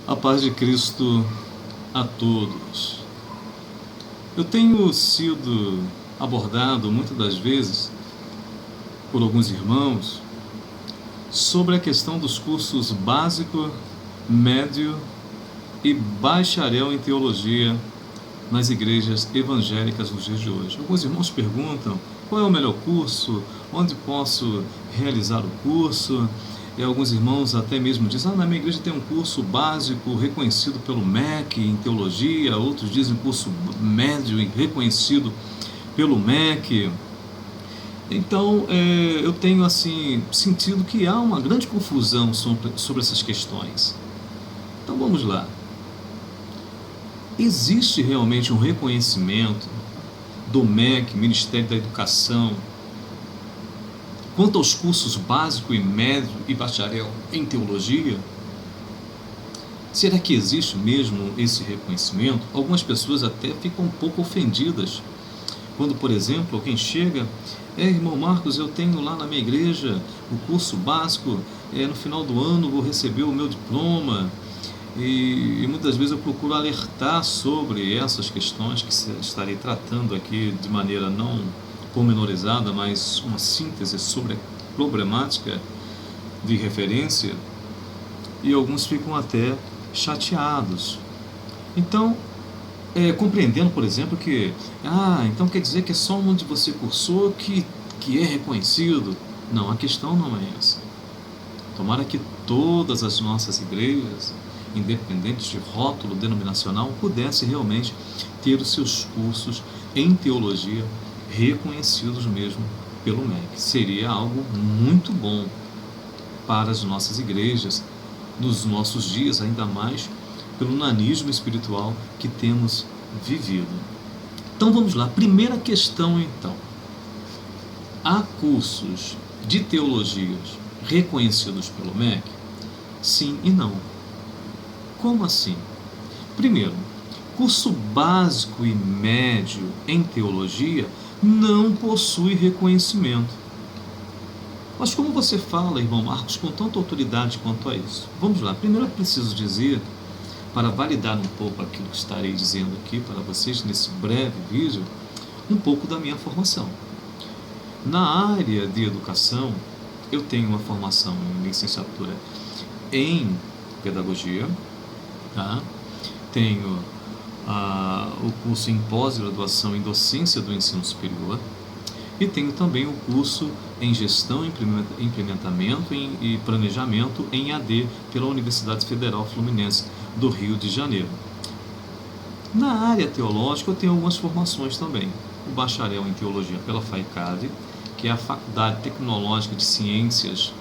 A paz de Cristo a todos. Eu tenho sido abordado muitas das vezes por alguns irmãos sobre a questão dos cursos básico, médio e bacharel em teologia nas igrejas evangélicas nos dias de hoje. Alguns irmãos perguntam qual é o melhor curso, onde posso realizar o curso. E alguns irmãos até mesmo dizem, na minha igreja tem um curso básico reconhecido pelo MEC em teologia, outros dizem curso médio e reconhecido pelo MEC. Então, eu tenho assim sentido que há uma grande confusão sobre essas questões. Então vamos lá. Existe realmente um reconhecimento do MEC, Ministério da Educação, quanto aos cursos básico e médio e bacharel em teologia? Será que existe mesmo esse reconhecimento? Algumas pessoas até ficam um pouco ofendidas quando, por exemplo, alguém chega, irmão Marcos, eu tenho lá na minha igreja o curso básico, no final do ano vou receber o meu diploma, e muitas vezes eu procuro alertar sobre essas questões que estarei tratando aqui de maneira não pormenorizada, mas uma síntese sobre a problemática de referência, e alguns ficam até chateados. Então, compreendendo, por exemplo, que então quer dizer que é só onde você cursou que é reconhecido. Não, a questão não é essa. Tomara que todas as nossas igrejas, independentes de rótulo denominacional, pudessem realmente ter os seus cursos em teologia reconhecidos mesmo pelo MEC. Seria algo muito bom para as nossas igrejas, nos nossos dias, ainda mais pelo nanismo espiritual que temos vivido. Então vamos lá, primeira questão então. Há cursos de teologias reconhecidos pelo MEC? Sim e não. Como assim? Primeiro, curso básico e médio em teologia não possui reconhecimento. Mas como você fala, irmão Marcos, com tanta autoridade quanto a isso? Vamos lá, primeiro eu preciso dizer, para validar um pouco aquilo que estarei dizendo aqui para vocês nesse breve vídeo, um pouco da minha formação. Na área de educação, eu tenho uma formação em licenciatura em pedagogia, tá? Tenho o curso em pós-graduação em docência do ensino superior e tenho também o curso em gestão, implementamento e planejamento em AD pela Universidade Federal Fluminense do Rio de Janeiro. Na área teológica eu tenho algumas formações também. O bacharel em teologia pela FAICAD, que é a Faculdade Tecnológica de Ciências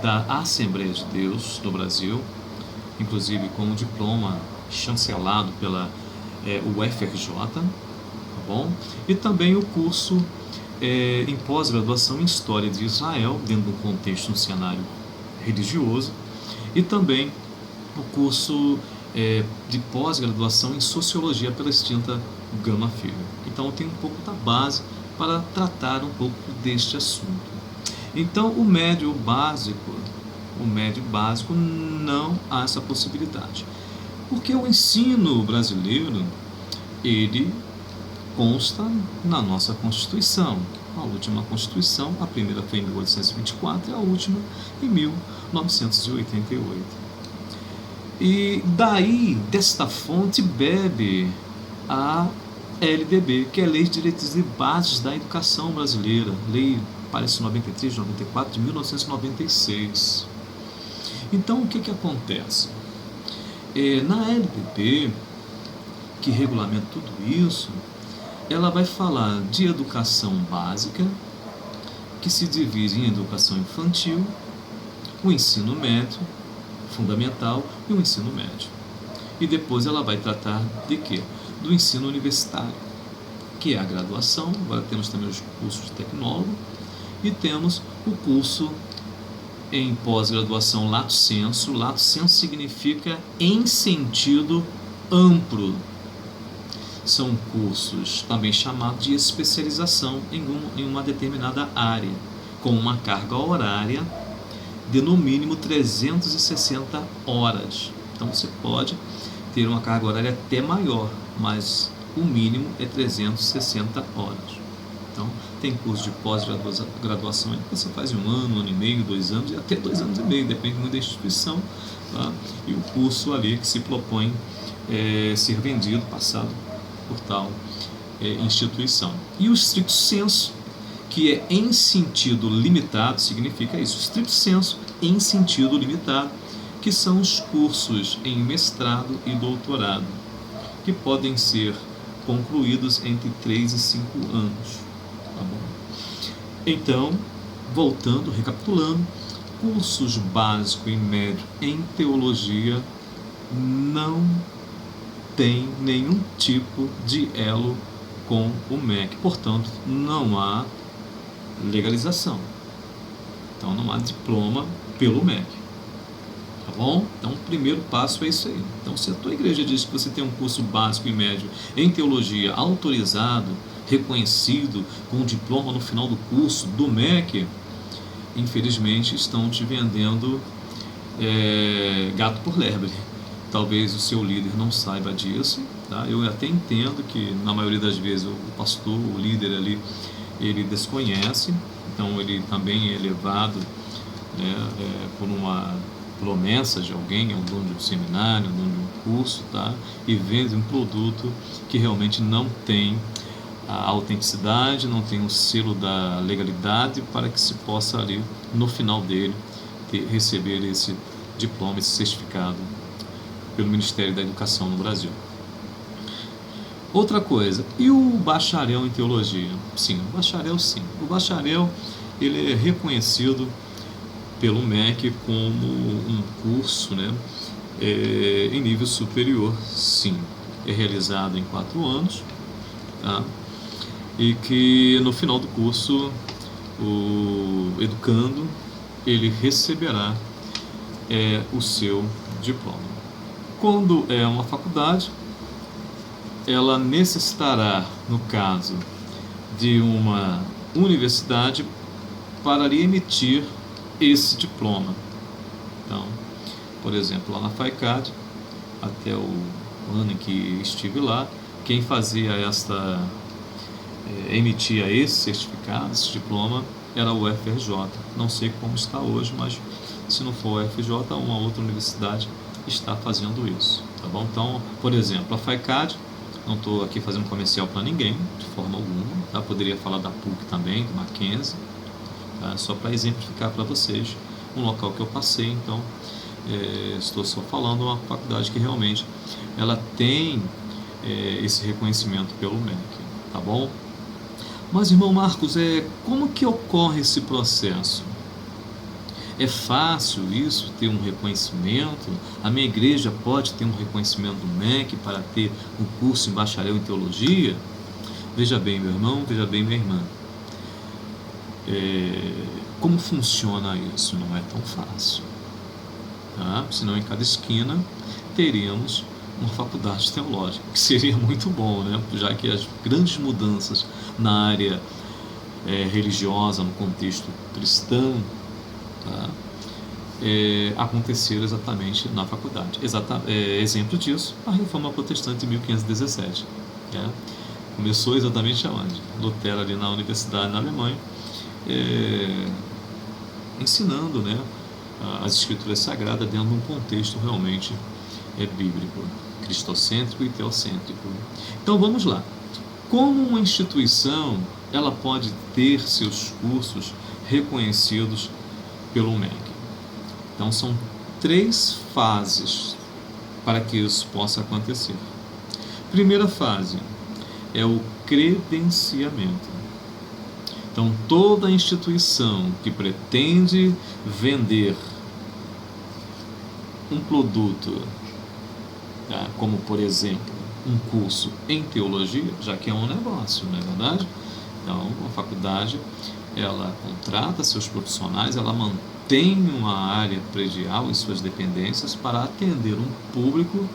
da Assembleia de Deus do Brasil, inclusive com um diploma chancelado pela UFRJ, tá bom? E também o curso em pós-graduação em História de Israel, dentro de um contexto, um cenário religioso, e também o curso de pós-graduação em Sociologia pela extinta Gama Filho. Então eu tenho um pouco da base para tratar um pouco deste assunto. Então o médio básico não há essa possibilidade. Porque o ensino brasileiro, ele consta na nossa Constituição. A última Constituição, a primeira foi em 1824 e a última em 1988. E daí, desta fonte, bebe a LDB, que é a Lei de Diretrizes e Bases da Educação Brasileira, Lei, parece 93 de 94, de 1996. Então, o que acontece? Na LDB, que regulamenta tudo isso, ela vai falar de educação básica, que se divide em educação infantil, o ensino médio, fundamental e o ensino médio. E depois ela vai tratar de quê? Do ensino universitário, que é a graduação. Agora temos também os cursos de tecnólogo e temos o curso em pós-graduação lato sensu. Lato sensu significa em sentido amplo. São cursos também chamados de especialização em uma determinada área, com uma carga horária de no mínimo 360 horas. Então você pode ter uma carga horária até maior, mas o mínimo é 360 horas. Então, tem curso de pós-graduação que você faz em 1 ano, 1 ano e meio, 2 anos e até 2 anos e meio, depende muito da instituição, tá? E o curso ali que se propõe ser vendido, passado por tal instituição. E o stricto sensu, que é em sentido limitado, significa isso, stricto sensu em sentido limitado, que são os cursos em mestrado e doutorado, que podem ser concluídos entre 3 e 5 anos. Tá bom? Então, voltando, recapitulando, cursos básico e médio em teologia não tem nenhum tipo de elo com o MEC, portanto, não há legalização. Então, não há diploma pelo MEC. Tá bom? Então, o primeiro passo é isso aí. Então, se a tua igreja diz que você tem um curso básico e médio em teologia autorizado, reconhecido, com um diploma no final do curso do MEC, infelizmente estão te vendendo gato por lebre. Talvez o seu líder não saiba disso, tá? Eu até entendo que na maioria das vezes o pastor, o líder ali, ele desconhece, então ele também é levado, né, por uma promessa de alguém, é um dono de um seminário, um dono de um curso, tá? E vende um produto que realmente não tem a autenticidade, não tem o selo da legalidade para que se possa ali, no final dele, receber esse diploma, esse certificado pelo Ministério da Educação no Brasil. Outra coisa, e o bacharel em teologia? Sim, o bacharel sim. O bacharel, ele é reconhecido pelo MEC como um curso, né, em nível superior, sim. É realizado em 4 anos, tá? E que no final do curso o educando ele receberá o seu diploma. Quando é uma faculdade, ela necessitará, no caso de uma universidade, para lhe emitir esse diploma. Então, por exemplo, lá na FAICAD, até o ano em que estive lá, quem fazia emitia esse certificado, esse diploma, era o UFRJ. Não sei como está hoje, mas se não for o UFRJ, uma outra universidade está fazendo isso, tá bom? Então, por exemplo, a FAICAD, não estou aqui fazendo comercial para ninguém, de forma alguma, tá? Poderia falar da PUC também, do Mackenzie, tá? Só para exemplificar para vocês um local que eu passei. Então, estou só falando uma faculdade que realmente ela tem esse reconhecimento pelo MEC, tá bom? Mas, irmão Marcos, como que ocorre esse processo? É fácil isso, ter um reconhecimento? A minha igreja pode ter um reconhecimento do MEC para ter um curso em bacharel em teologia? Veja bem, meu irmão, veja bem, minha irmã. Como funciona isso? Não é tão fácil, tá? Senão em cada esquina teríamos uma faculdade teológica, que seria muito bom, né? Já que as grandes mudanças na área religiosa, no contexto cristão, tá? Aconteceram exatamente na faculdade. Exemplo disso, a Reforma Protestante de 1517. Né? Começou exatamente aonde? Lutero ali na universidade na Alemanha, ensinando, né, as escrituras sagradas dentro de um contexto realmente bíblico, cristocêntrico e teocêntrico. Então vamos lá. Como uma instituição ela pode ter seus cursos reconhecidos pelo MEC? Então são 3 fases para que isso possa acontecer. Primeira fase é o credenciamento. Então toda instituição que pretende vender um produto, tá, como por exemplo um curso em teologia, já que é um negócio, não é verdade? Então a faculdade ela contrata seus profissionais, ela mantém uma área predial em suas dependências para atender um público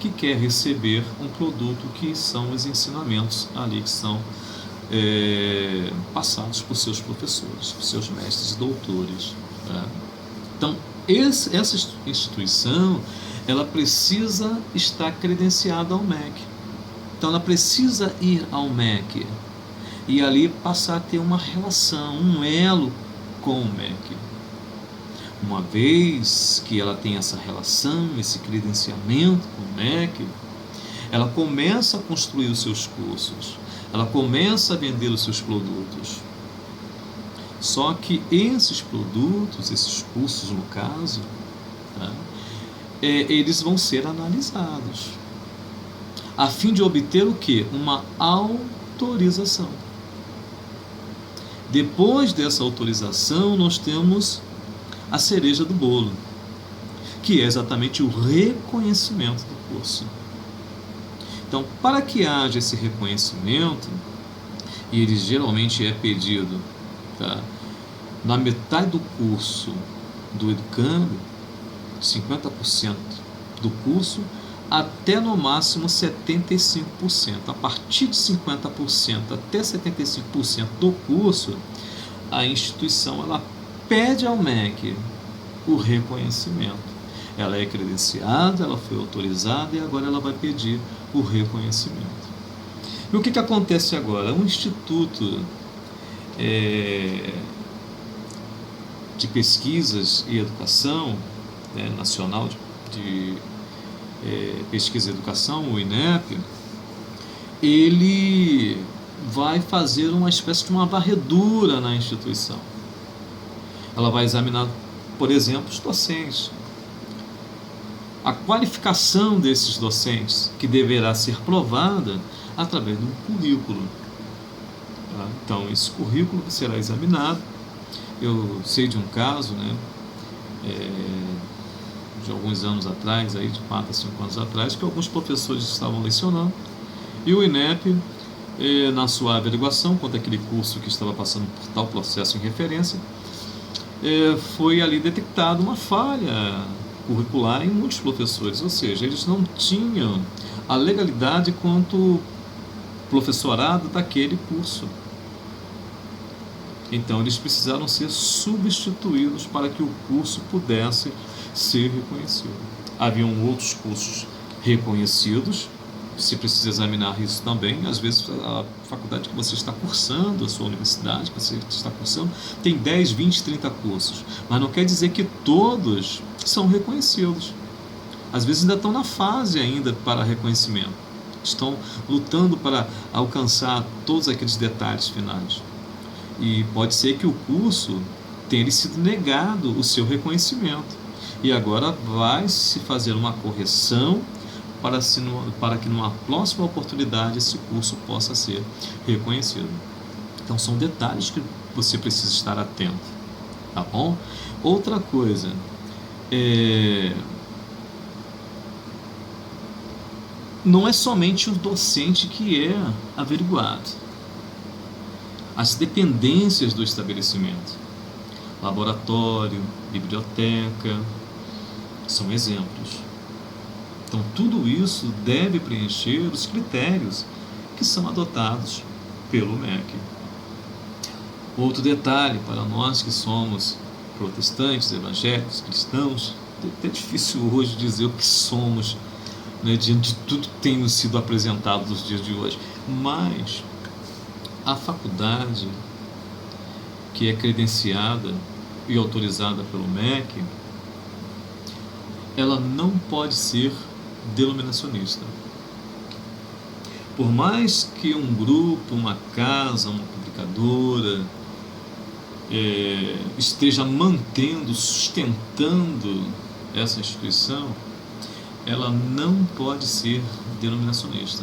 que quer receber um produto que são os ensinamentos ali que são passados por seus professores, por seus mestres e doutores. Tá? Então essa instituição ela precisa estar credenciada ao MEC. Então ela precisa ir ao MEC e ali passar a ter uma relação, um elo com o MEC. Uma vez que ela tem essa relação, esse credenciamento com o MEC, ela começa a construir os seus cursos, ela começa a vender os seus produtos. Só que esses produtos, esses cursos no caso, tá, eles vão ser analisados, a fim de obter o quê? Uma autorização. Depois dessa autorização, nós temos a cereja do bolo, que é exatamente o reconhecimento do curso. Então, para que haja esse reconhecimento, e ele geralmente é pedido, tá, na metade do curso do educando, 50% do curso, até no máximo 75%. A partir de 50% até 75% do curso, a instituição ela pede ao MEC o reconhecimento. Ela é credenciada, ela foi autorizada e agora ela vai pedir o reconhecimento. E o que acontece agora? Um instituto de pesquisas e educação, nacional de pesquisa e educação, o INEP, ele vai fazer uma espécie de uma varredura na instituição. Ela vai examinar, por exemplo, os docentes, a qualificação desses docentes, que deverá ser provada através de um currículo. Tá? Então, esse currículo será examinado. Eu sei de um caso, de alguns anos atrás, aí, de 4 a 5 anos atrás, que alguns professores estavam lecionando e o INEP, na sua averiguação quanto àquele curso que estava passando por tal processo em referência, foi ali detectada uma falha curricular em muitos professores, ou seja, eles não tinham a legalidade quanto professorado daquele curso. Então eles precisaram ser substituídos para que o curso pudesse ser reconhecido. Haviam outros cursos reconhecidos, você precisa examinar isso também. Às vezes a faculdade que você está cursando, a sua universidade que você está cursando, tem 10, 20, 30 cursos, mas não quer dizer que todos são reconhecidos. Às vezes ainda estão na fase ainda para reconhecimento, estão lutando para alcançar todos aqueles detalhes finais. E pode ser que o curso tenha sido negado o seu reconhecimento. E agora vai se fazer uma correção para que numa próxima oportunidade esse curso possa ser reconhecido. Então são detalhes que você precisa estar atento, tá bom? Outra coisa, não é somente o docente que é averiguado. As dependências do estabelecimento, laboratório, biblioteca, são exemplos. Então, tudo isso deve preencher os critérios que são adotados pelo MEC. Outro detalhe, para nós que somos protestantes, evangélicos, cristãos, é até difícil hoje dizer o que somos, diante de tudo que tem nos sido apresentado nos dias de hoje. Mas a faculdade que é credenciada e autorizada pelo MEC, ela não pode ser denominacionista. Por mais que um grupo, uma casa, uma publicadora esteja mantendo, sustentando essa instituição, ela não pode ser denominacionista.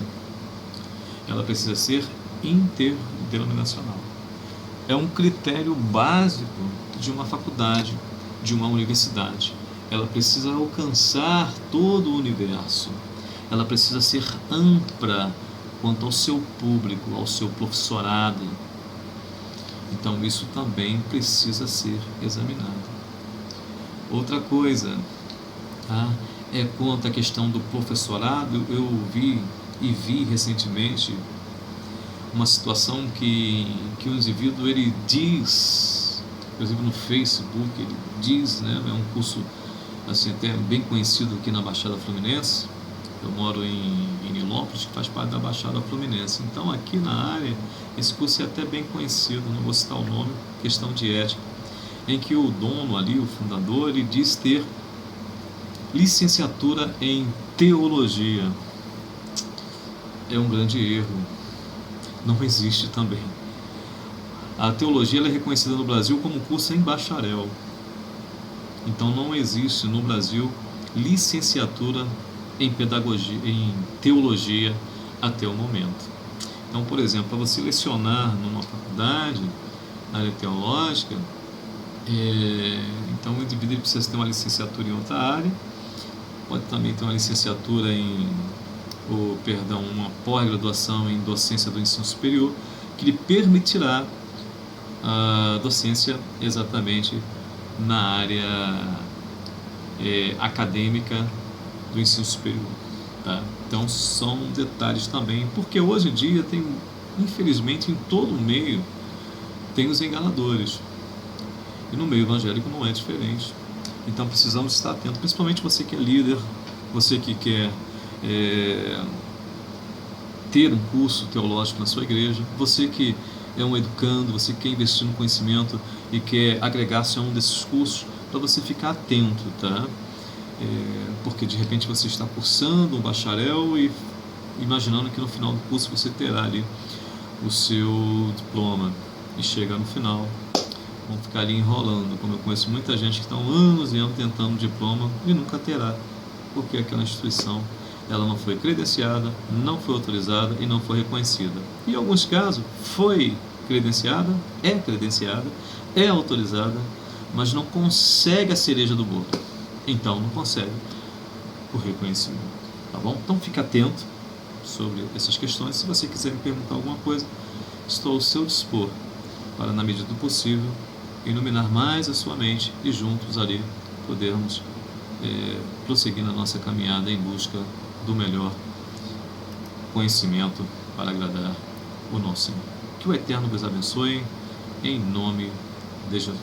Ela precisa ser interdenominacional. É um critério básico de uma faculdade, de uma universidade. Ela precisa alcançar todo o universo. Ela precisa ser ampla quanto ao seu público, ao seu professorado. Então isso também precisa ser examinado. Outra coisa, tá? Quanto à questão do professorado. Eu vi recentemente uma situação que o indivíduo ele diz, inclusive no Facebook, ele diz, é um curso assim, até bem conhecido aqui na Baixada Fluminense. Eu moro em Nilópolis, que faz parte da Baixada Fluminense. Então, aqui na área, esse curso é até bem conhecido, não vou citar o nome, questão de ética, em que o dono ali, o fundador, ele diz ter licenciatura em teologia. É um grande erro. Não existe também. A teologia ela é reconhecida no Brasil como curso em bacharel. Então não existe no Brasil licenciatura em pedagogia, em teologia até o momento. Então, por exemplo, para você lecionar numa faculdade, na área teológica, então o indivíduo precisa ter uma licenciatura em outra área, pode também ter uma licenciatura uma pós-graduação em docência do ensino superior, que lhe permitirá a docência exatamente na área acadêmica do ensino superior. Tá? Então são detalhes também, porque hoje em dia tem, infelizmente, em todo o meio tem os enganadores, e no meio evangélico não é diferente. Então precisamos estar atentos, principalmente você que é líder, você que quer ter um curso teológico na sua igreja, você que é um educando, você que quer investir no conhecimento e quer agregar-se a um desses cursos, para você ficar atento, tá? Porque de repente você está cursando um bacharel e imaginando que no final do curso você terá ali o seu diploma, e chega no final, vão ficar ali enrolando, como eu conheço muita gente que estão anos e anos tentando um diploma e nunca terá, porque aquela instituição ela não foi credenciada, não foi autorizada e não foi reconhecida. Em alguns casos foi credenciada, é autorizada, mas não consegue a cereja do bolo. Então não consegue o reconhecimento, tá bom? Então fique atento sobre essas questões. Se você quiser me perguntar alguma coisa, estou ao seu dispor para, na medida do possível, iluminar mais a sua mente e juntos ali podermos prosseguir na nossa caminhada em busca do melhor conhecimento para agradar o nosso Senhor. Que o Eterno vos abençoe, em nome de Jesus.